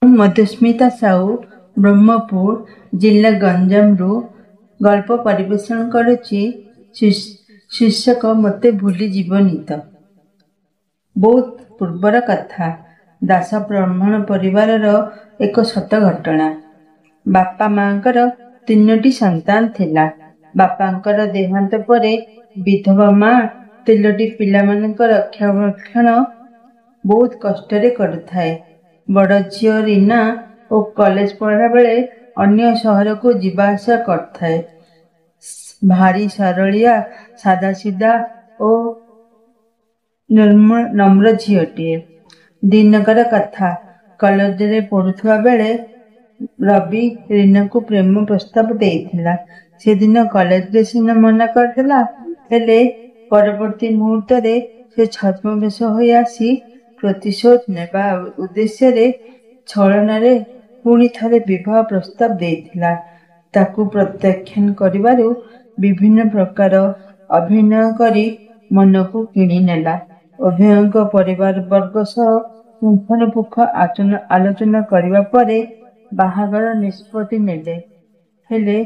मधुस्मिता साहू ब्रह्मपुर जिला गंजामरू गल्प परिवेषण करुच्ची। शीर्षक मते भूली जीवनी तो। बहुत पूर्वर कथा। दास ब्राह्मण परिवार एक सत घटना। बापा मांकर 3टी संतान थिला। बापांकर देहांत परे विधवा मां 3टी पिलामानंकर रक्षाबक्षण बहुत कष्टरे करुथाए। बड़ झियो रीना ओ कॉलेज पढ़ा बेले अन्य सहर को जीवा आसा करथाए। भारी सरलिया सादासीधा ओ नम्र झियोटीए। दिनकर कथा। कॉलेज रे पढ़ुथुवा बेले रवि रीना को प्रेम प्रस्ताव देइथिला। से दिन कॉलेज रे सिना मना करथिला, हेले परवर्ती मुहूर्त रे से छद्मवेश होई आसी प्रतिशोध नेबा उद्देश्य रे छलना रे पुणी थरे विवाह प्रस्ताव देइथिला। ताकू प्रत्याख्यान करिबारु विभिन्न प्रकार अभिनय करी मन को किणी नेला। उभयंक परिवार वर्ग सह पुंखानुपुंख आलोचना करिबा परे बाहागर निष्पत्ति नेले। हेले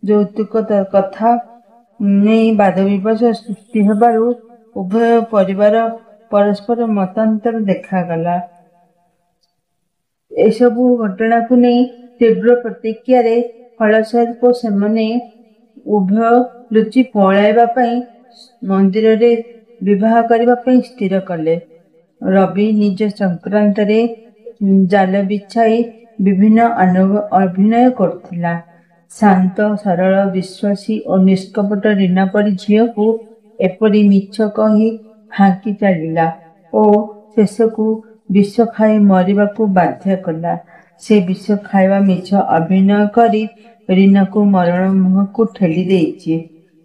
यौतुक कथा नहीं वाद विवाद सृष्टि हेबारु उभय परिवार परस्पर मतांतर देखागला। एसबु घटना को नहीं तीव्र प्रतिक्रिया रे फलस्वरूप सेमाने उभय लुचि पलाइबा पई मंदिर रे विवाह करबा पई स्थिर कले। रवि निज संक्रांत रे जाल बिछाई विभिन्न अभिनय करथिला। शांत सरल विश्वासी और निष्कपट रीना परी झियो को एपरी मिछ कही फांकी चलिला ओ शेष को विष खाई मरिबा को बाध्य कला। से विष खाइबा मिछ अभिनय करी रीना को मरण मुह को ठेली देइछि।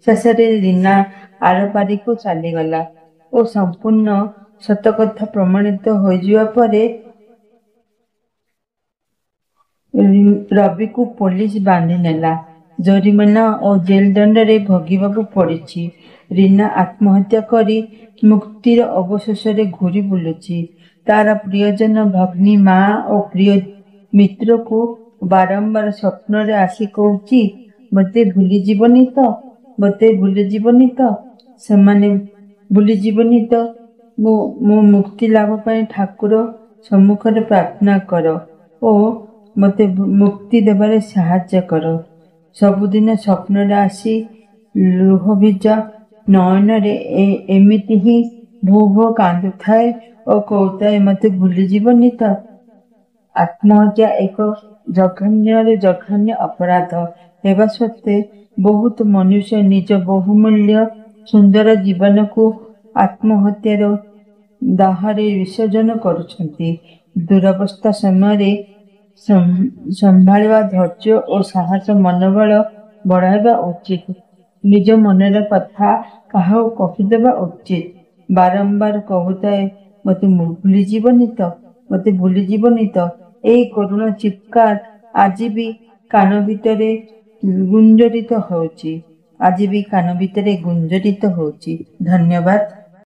शेषरे रीना आरपारी को चलीगला ओ संपूर्ण सतकथा प्रमाणित हो जिवा परे रवि को पुलिस बांधि नेला। जरिमाना और जेल दंड रे भोगिबाकू पड़िछि। रीना आत्महत्या करी मुक्तिर अवशेष रे घूरी बुलुछि। तार प्रियजन भग्नी मां और प्रिय मित्र को बारंबार स्वप्न रे आसी कहूछि, मते भूली जीवनी तो, मते भूली जीवनी तो। सेमाने भूली जीवनी तो। मो मुक्ति लाभ पाए ठाकुर सम्मुख रे प्रार्थना करो ओ मते मुक्ति देबारे साहाय्य करो। सबुदिन स्वप्न रे आसी लुह भिजा नयन रे एमिति ही भो भो कांदु थाए और कहताए मते भूली जीवनी तो। आत्महत्या एक जघन्य अपराध हेबा सत्वे बहुत मनुष्य निज बहुमूल्य सुंदर जीवन को आत्महत्यार दाहरे विसर्जन करुछंती। दुरवस्था समय संभाळिबा धैर्य और साहस मनोबल बढ़ाइबा उचित। निज मनर कथा काहा कहिदेबा उचित। बारंबार कहूताए मते भूली जीवनी तो, मते भूली जीवनी तो। ए करुण चित्कार आज भी कान भितरे गुंजरित होउची। आज भी कान भितरे गुंजरित होउची। धन्यवाद।